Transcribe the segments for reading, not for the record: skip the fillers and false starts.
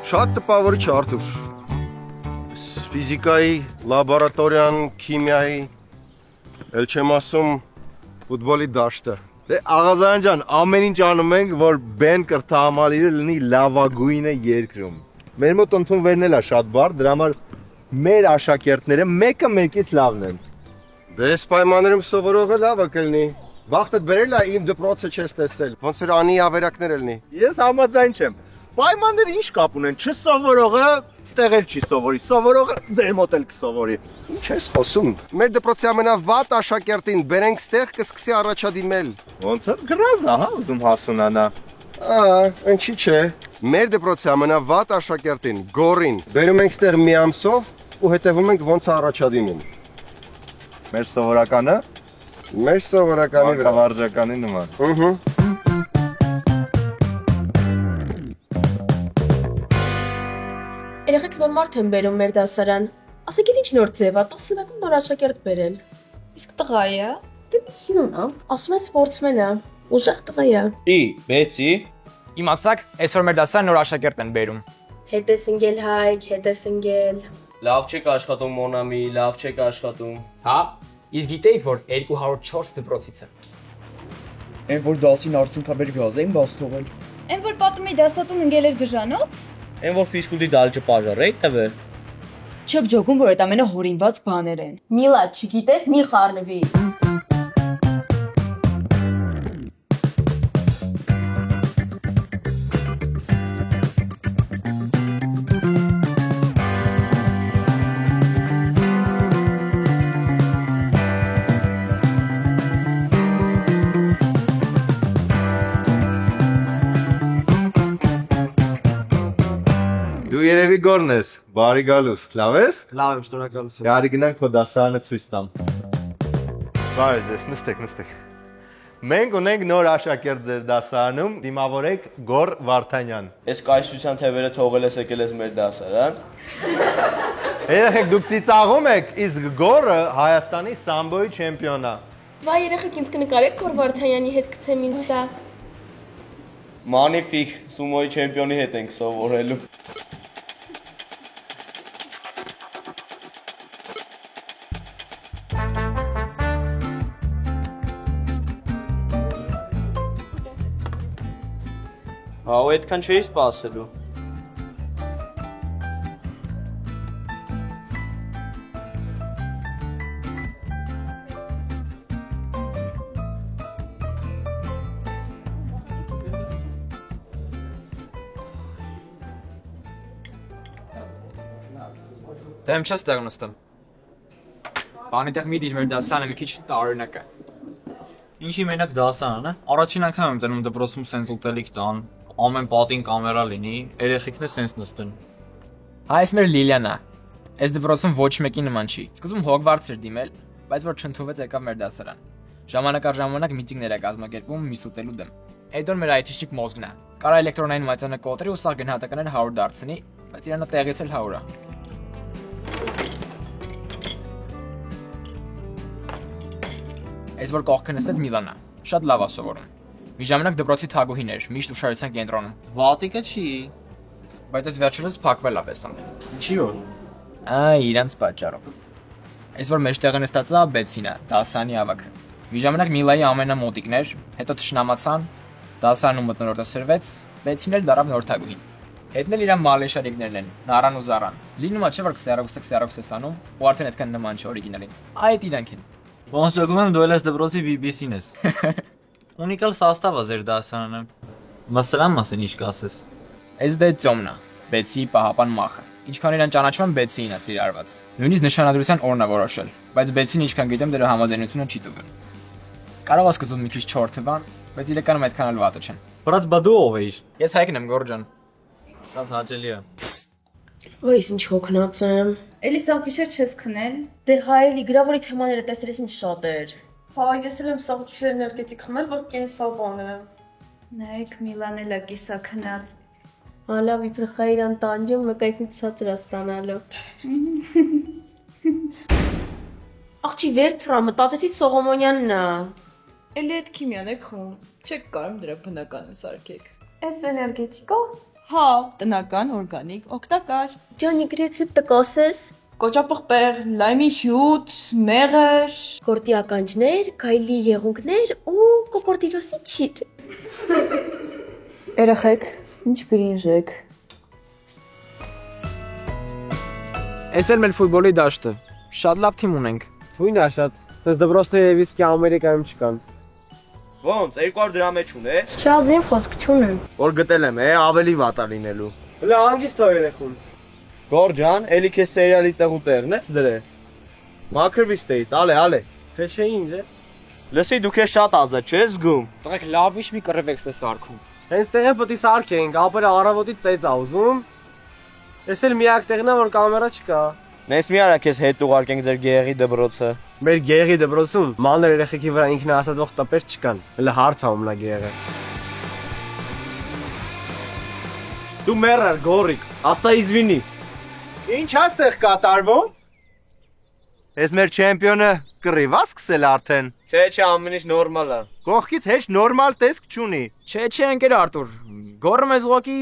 Շատ տպավորիչ Արթուր։ Ֆիզիկայի, լաբորատորիան, քիմիայի, էլ չեմ ասում ֆուտբոլի դաշտը։ Դե Աղազարյան ջան, ամեն ինչ անում ենք, որ բեն կրթահամալիրը լինի լավագույնը երկրում։ Մեր մոտ ընդունվելն էլ է շատ բարդ, դրա համար մեր աշակերտները մեկը մեկից լավն են։ Դե այս պայմաններում սովորողը լավը կլինի։ Վախտդ բերել է իմ դպրոցը չես տեսել, ոնց որ անի ավերակներ ելնի։ Ես համաձայն չեմ։ Պայմանները ինչ կապ ունեն, չսովորողը ստեղ էլ չի սովորի, սովորողը ձեր մոտ էլ կսովորի։ Ինչ ես խոսում։ Մեր դպրոցի ամենավատ աշակերտին բերենք ստեղ կսկսի առաջադիմել։ Ոնց է գրազա, հա, ուզում հասունանա։ Ինչի՞ չէ։ Մեր դպրոցի ամենավատ աշակերտին Գորին բերում ենք ստեղ մի ամսով ու հետևում ենք ոնց է առաջադիմում։ Մեր սովորականը Մեր սովորականի վրա վարժականի նման։ Երեխեք նոր մարդ են բերում մեր դասարան։ Ասեք ինչ նոր ձև է, 11-ում նոր աշակերտ բերել։ Իսկ տղա է։ Դե միսյուն է։ Ասում են սպորտսմեն է։ Ուժեղ տղա է։ Բեցի։ Իմացաք, այսօր մեր դասարան նոր աշակերտ են բերում։ Հետ ես ընկել Հայկ, հետ ես ընկել։ Լավ չեք աշխատում Մոնամի, լավ չեք աշխատում։ Հա, իսկ գիտեիք, որ 204 դպրոցից է։ Այն որ դասին արդյունքաբեր գազ էին բաց թողել։ Այն որ պատմի դասատուն ընկել էր գժանոց։ Այն որ ֆիզկուլտի դալճը պաժարը է տվե։ Չեք ջոգում, որ այդ ամենը հորինված բաներ են։ Միլա, չգիտես, մի խառնվի։ Դու երևի Գորն ես, բարի գալուս, լավ ես։ Լավ եմ, շնորհակալություն։ Գարի գնանք քո դասարանը ցույց տամ։ Բարի ձեզ, նստեք։ Մենք ունենք նոր աշակերտ ձեր դասարանում, դիմավորեք Գոր Վարդանյան։ Այս կայսրության թևերը թողել ես եկել ես մեր դասարան։ Երեխեք դուք ծիծաղում եք, իսկ Գորը Հայաստանի սամբոյի չեմպիոն է։ Վայ երեխեք ինձ կնկարեք Գոր Վարդանյանի հետ գցեմ ինստա։ Մանիֆիկ, սումոյի չեմպիոնի հետ ենք սովորելու։ Հա, ու այդքան չէի սպասելու։ Դե եմ չես տեղ նստեմ։ Բանի տեղ մի դիր մեր դասարանը մի քիչ տարօրինակ է։ Ինչի մենակ դասարան է։ Առաջին անգամ եմ տենում դպրոցում սենց ուտելիք տան, ամեն պատին կամերա լինի, երեխեքն է սենց նստեն։ Հա, այս մեր Լիլիան է։ Այս դպրոցում ոչ մեկի նման չի։ Սկզբում Հոգվարտս էր դիմել, բայց որ չընդունվեց եկավ մեր դասարան։ Ժամանակ առ ժամանակ միտինգներ է կազմակերպում միս ուտելու դեմ։ Այդ օր մեր IT-շիկ մոզգն է։ Կարա էլեկտրոնային մատյանը կոտրի ու սա գնահատականները 100 դարձնի, բայց իրանը տեղից էլ 100 է։ Այս որ կողքը նստեց Միլանա, շատ լավ է սովորում։ Մի ժամանակ դպրոցի թագուհին էր, միշտ ուշադրության կենտրոնում։ Վատիկը չի։ Բայց այս վերջերս փակվել է տեսամ։ Ինչի որ։ Իրանց պատճառով։ Այս որ մեջտեղը նստած է Բեցինը, դասանի ավակը։ Մի ժամանակ Միլայի ամենամոտիկն էր, հետո թշնամացան, դասանում մտնորդը սրվեց, Բեցին էլ դարավ նոր թագուհին։ Հետն էլ իրան մալեշարիկներն են, Նարան ու Զարան։ Լինում է չէ որ քսերոքսես անում, ու արդեն այդքան նման չէ օրիգինալին։ Այդ իրանք են։ Ոնց ջոգում եմ դու էլ ես դպրոցի BBC-ն ես։ Ունիկալ սաստավ է ձեր դասարանը։ Մասրան մասին ինչ կասես։ Այս դե ծոմնա, Բեցի պահապան մախը։ Ինչքան իրան ճանաչում եմ Բեցին է սիրարված։ Նույնիսկ նշանադրության օրն է որոշել, բայց Բեցին ինչքան գիտեմ դրա համաձայնությունը չի տվել։ Կարող է սկզբում մի քիչ չոր թվան, բայց իրականում այդքան էլ վատը չեն։ Բրատ բա դու ով ես։ Ես Հայկն եմ, Գորջան։ Շատ հաճելի է։ Ոյս ինչ հոգնած եմ։ Էլի սա գիշեր չես քնել։ Դե հայելի գրավորի թեմաները տեսրես ինչ շատ էր։ Հա, ես էլ եմ սաղ գիշեր էներգետիկ խմել, որ կենսաբան է։ Նայեք Միլան էլա կիսա քնած։ Հալավ իբր խայրան տանջում, մեկ այսինչ ցածր ստանալու։ Աղջի վերթրա, մտածեցի Սողոմոնյանն է։ Էլի այդ քիմիան եք խմում։ Չեք կարում դրա բնականը սարքեք։ Էս էներգետիկա։ Հա, տնական, օրգանիկ, օգտակար։ Ջանի գրեցիպտը կասես։ Կոճապղպեղ, լայմի հյութ, մեղր, Գորտի ականջներ, գայլի եղունգներ ու կոկորդիրոսի չիր։ Երեխեք, ինչ գրինժ եք։ Էս էլ մեր ֆուտբոլի դաշտը։ Շատ լավ թիմ ունենք։ Թույն է շատ, սենց դբրոստը և իսկի Ամերիկայում չկան։ Ոնց 200 դրամ չունես։ Չազնիվ խոսք չունեմ։ Որ գտել եմ, ավելի վատ է լինելու։ Հլա հանգիստ ո երեխուն։ Գորջան, էլի քեզ սերիալի տեղուտեղն ես դրե։ Մաքրվի ստեից, ալե։ Թե չէ ինչ է։ Լսի դու քեզ շատ ազատ չես զգում։ Տղեկ լավ իշ մի կռվեքս է սարքում։ Հենց տեղը պտի սարքենք, ապերը առավոտից ծեծ ա ուզում։ Ես էլ միակ տեղն է, որ կամերա չկա։ Նես մի արա քեզ հետ ուղարկենք ձեր գեղի դբրոցը։ Մեր գեղի դպրոցում մանր երեխեքի վրա ինքնահաստատվող տպեր չկան։ Հլը հարց ա ումնա գեղը։ Դու մեռար գորիկ, ասա իզվինի։ Ինչ հաստեղ կատարվում։ Ես մեր չեմպիոնը կռիվա սկսել արդեն։ Չէ, ամեն ինչ նորմալ է։ Կողքից հեչ նորմալ տեսք չունի։ Չէ, ընկեր Արտուր։ Գոռը մեզ ուղակի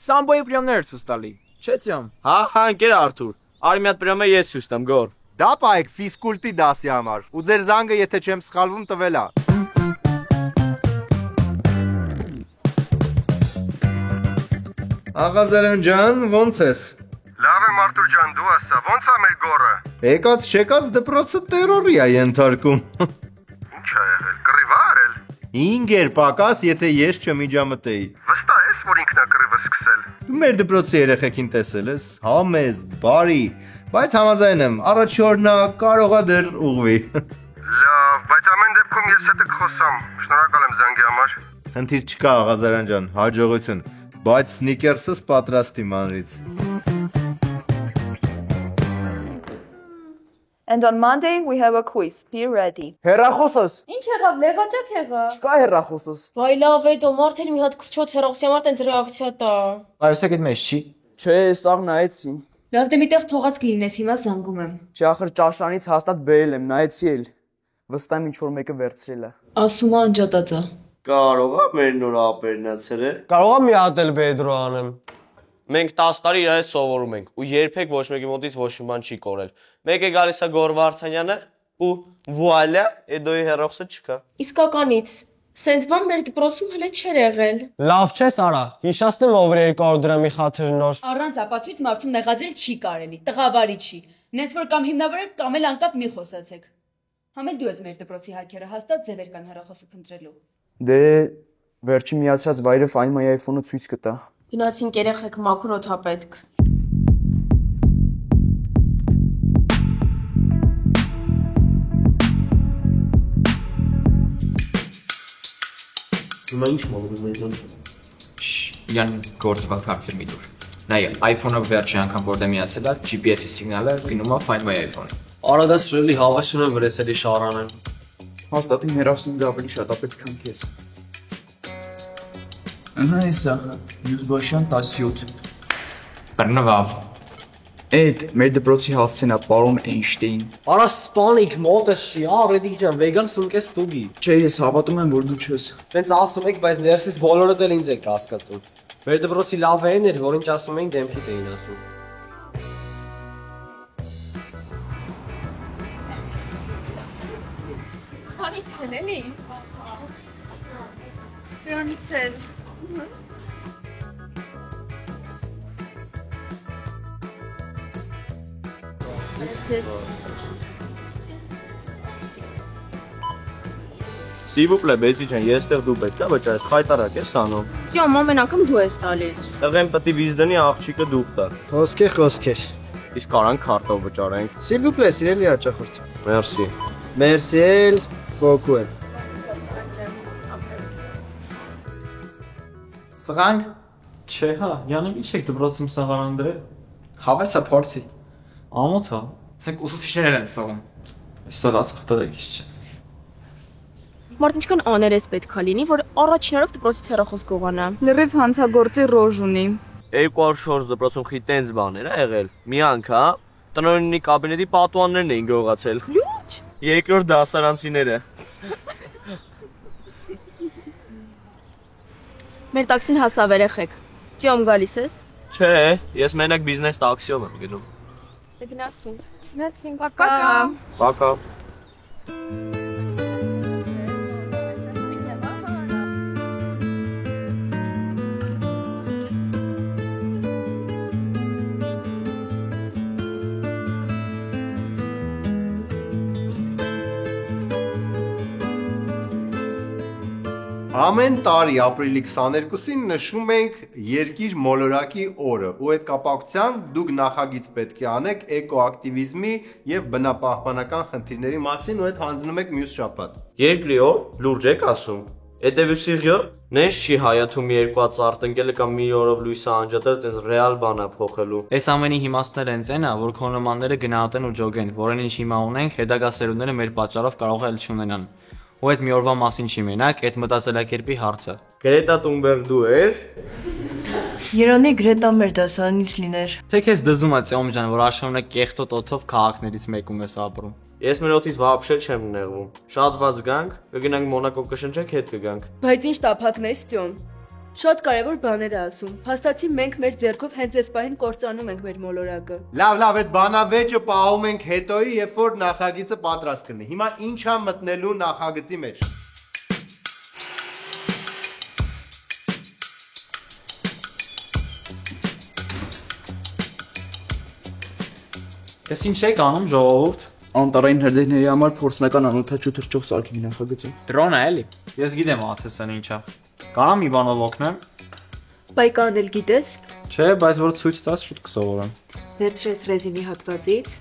սամբոյի պրիոմներ ցույց տալի։ Չէ, ծյամ։ Հա, ընկեր Արթուր։ Արի մի հատ պրեմը ես ցույց տամ, գոր։ Դա պայք ֆիզկուլտի դասի համար։ Ու ձեր զանգը, եթե չեմ սխալվում, տվել է։ Աղազարյան ջան, ոնց ես։ Լավ եմ Արտուր ջան, դու ասա, ոնց է մեր գորը։ Եկած չեկած դպրոցը տերորի է ենթարկում։ Ինչ ա եղել, կռիվա արել։ 5 պակաս, եթե ես չմիջամտեի։ Վստահ ես, որ ինքն է կռիվը սկսել։ Դու մեր դպրոցի երեխեքին տեսել ես, համեստ, բարի, բայց համաձայն եմ, առաջի օրն նա կարողա դեռ ուղղվի։ Լավ, բայց ամեն դեպքում ես հետը կխոսամ։ Շնորհակալ եմ զանգի համար։ Խնդիր չկա Աղազարյան ջան, հաջողություն, բայց սնիկերսս պատրաստի մանրից։ And on Monday we have a quiz. Be ready. Հեռախոսս։ Ինչ եղավ, լեղաճակ եղավ։ Չկա հեռախոսս։ Վայ լավ է, դու մարդ էլ մի հատ քրչոտ հերոսի համար տենց ռեակցիա տա։ Այս եկետ մեզ չի։ Չէ, սաղ նայեցի։ Լավ դե միտեղ թողած կլինես, հիմա զանգում եմ։ Չէ, ախր ճաշանից հաստատ բերել եմ, նայեցի էլ։ Վստահ եմ ինչ որ մեկը վերցրել է։ Ասում է անջատած է։ Կարող է մեր նոր ապերնացել է։ Կարող եմ մի հատ էլ բեդրո անեմ։ Մենք 10 տարի իրար հետ սովորում ենք ու երբեք ոչ մեկի մոտից ոչ մի բան չի կորել։ Մեկ է գալիս է Գոր Վարդանյանը ու վուալյա, Էդոյի հերոսը չկա։ Իսկականից, սենց բան մեր դպրոցում հələ չէր եղել։ Լավ չէ, Սարա։ Հիշացնեմ ով 200 դրամի խաթր նոր։ Առանց ապացույց մարդում նեղաձել չի կարելի, տղավարի չի։ Նենց որ կամ հիմնավորեք կամ էլ անկապ մի խոսացեք։ Համ էլ դու ես մեր դպրոցի հակերը, հաստատ ձևեր կան հեռախոսը փնտրելու։ Դե վերջի միացած վայրը Find My iPhone-ը ցույց կտա։ Գնացինք երեխեք մաքուր օդա պետք։ Հիմա ինչ մոռում եմ։ Յան գործված հարցեր մի դուր։ Նայ, iPhone-ը վերջի անգամ որ դե միացել է, GPS-ի սիգնալը գնում է Find My iPhone։ Արա դա սրելի հավասուն եմ վրեսելի շարան։ Հաստատ իմ հերոսին ավելի շատ ապետ քան քեզ։ Ահա էսա, Յուզբաշյան 17։ Բռնվավ։ Էդ մեր դպրոցի հասցենա պարոն Էյնշտեյն։ Արա սպանիկ մոտեսի, արեդի ջան, վեգան սունկես տուգի։ Չէ, ես հավատում եմ, որ դու չես։ Տենց ասում եք, բայց ներսից բոլորը դել ինձ եք հասկացում։ Մեր դպրոցի լավ են էր, որ ինչ ասում էին դեմքիդ էին ասում։ Քանից են էլի։ Սրանից էր։ Սիվուպլե բեցի ջան, ես տեղ դու պետք է վճարես, խայտարակ ես անում։ Ծյամ ամեն անգամ դու ես տալիս։ Տղեն պետք է վիզդնի աղջիկը դուք տա։ Խոսքեր։ Իսկ կարանք քարտով վճարենք։ Սիլվուպլե, սիրելի հաճախորդ։ Մերսի։ Մերսի էլ, ոգու եմ։ Սղանք։ Չէ, հա, յանը ինչ եք դպրոցում սաղարան դրել։ Հավեսա փորձի։ Ամոթ հա։ Սենք ուսուցիչներ են սողում։ Այս սարած խտարեք չէ։ Մարդ ինչքան աներես պետքա լինի, որ առաջին օրով դպրոցից հեռախոս գողանա։ Լրիվ հանցագործի ռոժ ունի։ 200 դպրոցում խի տենց բաներ ա եղել։ Մի անգամ տնօրենի կաբինետի պատուհաններն էին գողացել։ Լուչ։ Երկրորդ դասարանցիները։ Մեր տաքսին հասավ երեխեք։ Ճամ գալիս ես։ Չէ, ես մենակ բիզնես տաքսիով եմ գնում։ Գնացինք։ Գնացինք։ Պակա։ Պակա։ Ամեն տարի ապրիլի 22-ին նշում ենք Երկիր մոլորակի օրը ու այդ կապակցությամբ դուք նախագիծ պետք է անեք էկոակտիվիզմի եւ բնապահպանական խնդիրների մասին ու այդ հանձնում եք մյուս շաբաթ։ Երկրի օր լուրջ եք ասում։ Էդևուսիղյո, նես չի հայաթում երկու ածարտնկելը կամ մի օրով լույսը անջատել, տենց ռեալ բան է փոխելու։ Այս ամենի իմաստները հենց այն է, որ քո նմանները գնահատեն ու ջոգեն, որին ինչ հիմա ունենք, հետագա սերունդները մեր պատճառով կարող է չունենան։ Ու այդ մի օրվա մասին չի մենակ, այդ մտածելակերպի հարցը։ Գրետա Թունբերգ դու ես։ Երանի Գրետա մեր դասարանից լիներ։ Թե քեզ դզում է Ծյոմ ջան, որ աշխարհում կեղտոտ օթով քաղաքներից մեկում ես ապրում։ Ես մեր օթից վաբշե չեմ նեղվում։ Շատ ված գանք, կգնանք Մոնակո կշնչենք, հետ կգանք։ Բայց ինչ տափակն ես Ծյոմ։ Շատ կարևոր բաներ է ասում։ Փաստացի մենք մեր ձեռքով հենց այս պահին կործանում ենք մեր մոլորակը։ Լավ, այդ բանավեճը պահում ենք հետոյի, երբ որ նախագիծը պատրաստ կլինի։ Հիմա ինչ է մտնելու նախագծի մեջ։ Ես ինչ եք անում ժողովուրդ։ Անտառային հրդեհների համար փորձնական անօթաչու թռչող սարքի նախագծում։ Դրոն է էլի։ Ես գիտեմ աթեսան ինչա։ Կարամ մի բանով օգնեմ։ Պայքարել գիտես։ Չէ, բայց որ ցույց տաս շուտ կսովորեմ։ Վերցրես ռեզինի հատվածից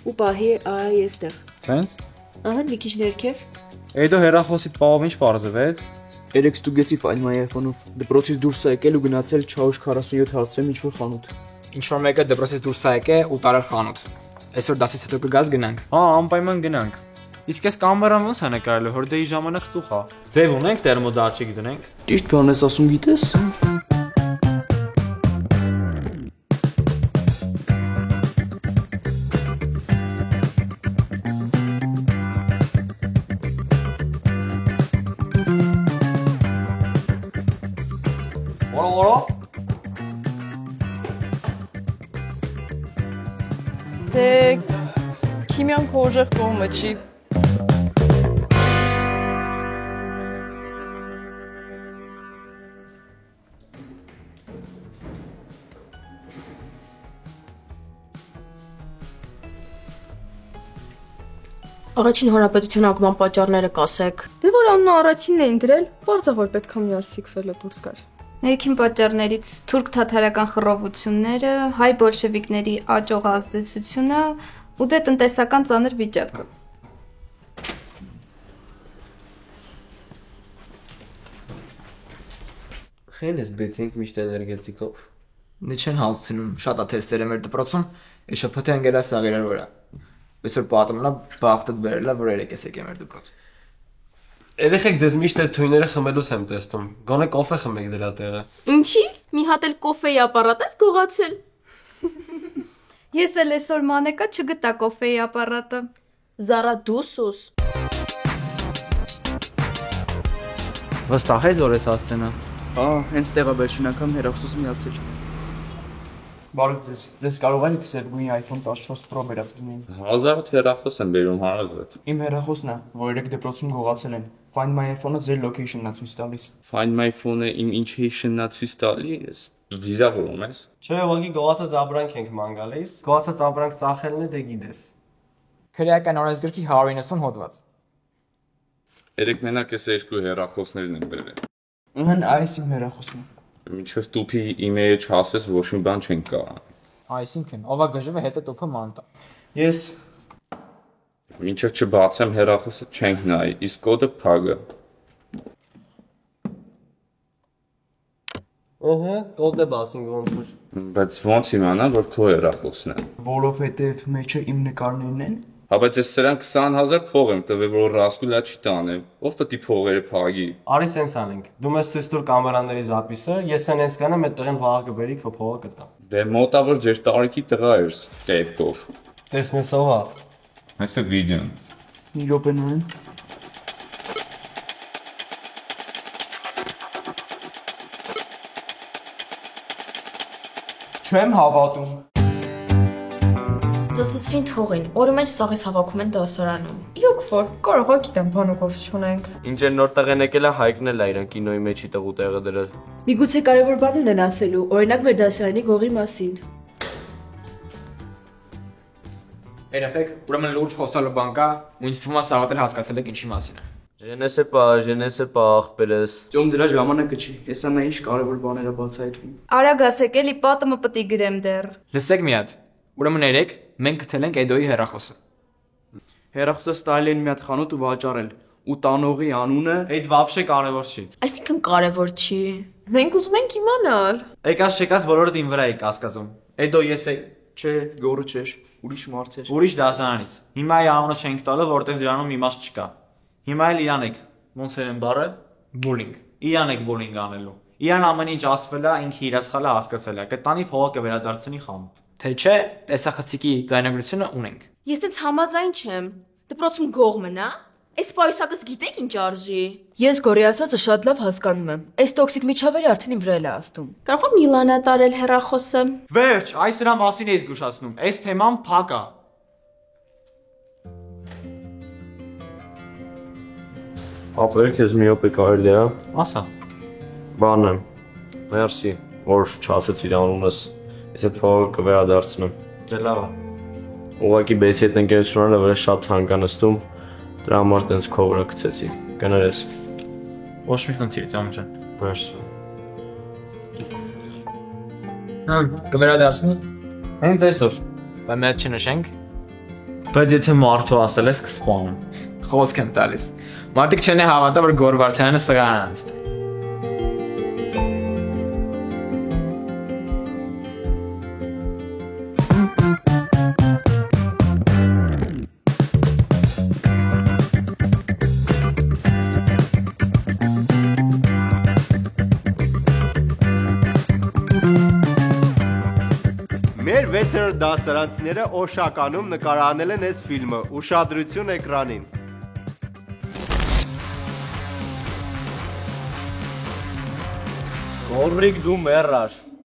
ու պահի այ այստեղ։ Տենց։ Ահա մի քիչ ներքև։ Էդո հերախոսիդ պահով ինչ բարձվեց։ Երեք ստուգեցի Find My iPhone-ով։ Դպրոցից դուրս է եկել ու գնացել Չաուշ 47 հասցրեմ ինչ-որ խանութ։ Ինչ-որ մեկը դպրոցից դուրս է եկել ու տարել խանութ։ Այսօր դասից հետո կգաս գնանք։ Հա, անպայման գնանք։ Իսկ այս կամերան ոնց է նկարելու, հորդեի ժամանակ ծուխ է։ Ձև ունենք տերմոդատչիկ դնենք։ Ճիշտ բան ես ասում գիտես։ Որո։ Դե քիմիան քո ուժեղ կողմը չի։ Առաջին հանրապետության անկման պատճառները կասեք։ Դե որ անունը առաջինն էին դրել, բարձր որ պետքա մի արսիկվելը դուրս գար։ Ներքին պատճառներից թուրք-թաթարական խռովությունները, հայ բոլշևիկների աճող ազդեցությունը ու դե տնտեսական ծանր վիճակը։ Խեն ես բեցինք միշտ էներգետիկով։ Դե չեն հասցնում, շատ է թեստերը մեր դպրոցում, այս շփոթի անգելա սաղիրար վրա։ Այսօր պատմնա բախտդ բերելա, որ երեք ես եկեմ մեր դպրոց։ Երեխեք դες միշտ այդ թույները խմելուց եմ տեսնում։ Գոնե կոֆե խմեք դրա տեղը։ Ինչի՞։ Մի հատ էլ կոֆեի ապարատ ես գողացել։ Ես էլ այսօր մանեկա չգտա կոֆեի ապարատը։ Զարա դուսուս։ Վստահ ես որ ես հասցնա։ Հա, հենց տեղա վերջին անգամ հեռախոսս միացել։ Բարև ձեզ։ Ձեզ կարող եք քսել մի iPhone 14 Pro վերածնին։ Հազարդ հեռախոս եմ բերում հարազատ։ Իմ հեռախոսն է, որ երեք դպրոցում գողացել են։ Find My iPhone-ը ձեր location-ն է ցույց տալիս։ Find My phone-ը իմ location-ն է ցույց տալիս։ Վիրավորում ես։ Չէ, ուղղակի գողացած ապրանք ենք ման գալիս։ Գողացած ապրանք ծախելն է դե գիտես։ Քրեական օրենսգրքի 190 հոդված։ Երեք մենակ էս երկու հեռախոսներն եմ բերել։ Ահա այս իմ հեռախոսն է։ Մինչև տուփի իմեյլը չհասես ոչ մի բան չեն կարող։ Այսինքն, ով է գժվը հետը տուփը մանտա։ Ես Մինչև չբացեմ հեռախոսը չենք նայի, իսկ կոդը փագը։ Ահա, կոդն է բացին ոնց որ։ Բայց ոնց իմանա, որ քո հեռախոսն է։ Որովհետև մեջը իմ նկարներն են։ Հա բայց ես սրան 20000 փող եմ տվել, որ ռասկուլա չի տանեմ։ Ով պետք է փողերը փագի։ Արի սենց անենք։ Դու մեզ ցույց տուր կամերաների զապիսը, ես սենց կանեմ այդ տղեն վաղ կբերի քո փողը կտա։ Դե մոտավոր ձեր տարիքի տղա էր կեպկով։ Տեսնես ով է։ Այս է վիդեոն։ Մի րոպե նայեմ։ Չեմ հավատում։ Ծծվեցրին թողին, օրը մեջ սաղից հավաքում են դասարանում։ Իրոք որ, կարող է գիտեմ բանուկով չունենք։ Ինչ են նոր տեղ են եկել է Հայկն էլ է իրան կինոյի մեջի տղու տեղը դրել։ Միգուցե կարևոր բան ունեն ասելու, օրինակ մեր դասարանի գողի մասին։ Երեխեք, ուրեմն լուրջ խոսալու բան կա, ու ինձ թվում է Սաղաթել հասկացել եք ինչի մասին է։ Ժենեսե պա աղբերես։ Ծյոմ դրա ժամանակը չի, հեսա նա ինչ կարևոր բաներ է բացահայտվում։ Արագ ասեք, էլի պատը մպտի գրեմ դեռ։ Լսեք մի հատ։ Ուրեմն երեք մենք գտել ենք Էդոյի հեռախոսը։ Հեռախոսը ստայել են մի հատ խանութ ու վաճառել։ Ու տանողի անունը Այդ վաբշե կարևոր չի։ Այսինքն կարևոր չի։ Մենք ուզում ենք իմանալ։ Եկած չեկած բոլորդ իմ վրա եք կասկածում։ Էդո ես է։ չէ, գորը չէր, ուրիշ մարդ էր։ Ուրիշ դասարանից։ Հիմա այ անունը չենք տալը, որտեղ դրանում իմաստ չկա։ Հիմա էլ իրան եք։ Ոնց էր են բառը։ Բուլինգ։ Իրան եք բուլինգ անելու։ Իրան ամեն ինչ ասվել է, ինքը իր սխալը հասկացել է։ Կտանի փողը կվերադարձնի խանութ։ Թե չէ, տեսախցիկի ձայնագրությունը ունենք։ Ես դից համաձայն չեմ։ Դպրոցում գող մնա։ Այս պայուսակս գիտեք ինչ արժի։ Ես գորի ասածը շատ լավ հասկանում եմ։ Այս տոքսիկ միջավայրը արդեն իմ վրա էլ է աստում։ Կարող եմ Միլանա տարել հեռախոսը։ Վերջ, այս դրա մասին էի զգուշացնում։ Այս թեման փակ է։ Ապեր քեզ մի օպե կարելի է։ Ասա։ Բան եմ։ Մերսի, որ չասեցիր անունս։ Ես այդ փողը կվերադարձնեմ։ Դե լավ է։ Ուղղակի բեցի այդ ընկերությունները վրա շատ թանկ է նստում։ Դրա համար տենց քո վրա գցեցի։ Կներես։ Ոչ մի խնդիր, ծամ ջան։ Մերսի։ Կվերադարձնի։ Հենց այսօր։ Բայց մենք չնշենք։ Բայց եթե մարդու ասել ես կսպանեմ։ Խոսք եմ տալիս։ Մարդիկ չեն հավատա, որ Գոր Վարդանյանը սղան անցտ։ Մեր 6-րդ դասարանցիները Օշականում նկարահանել են այս ֆիլմը։ Ուշադրություն էկրանին։ Գորիկ դու մեռար։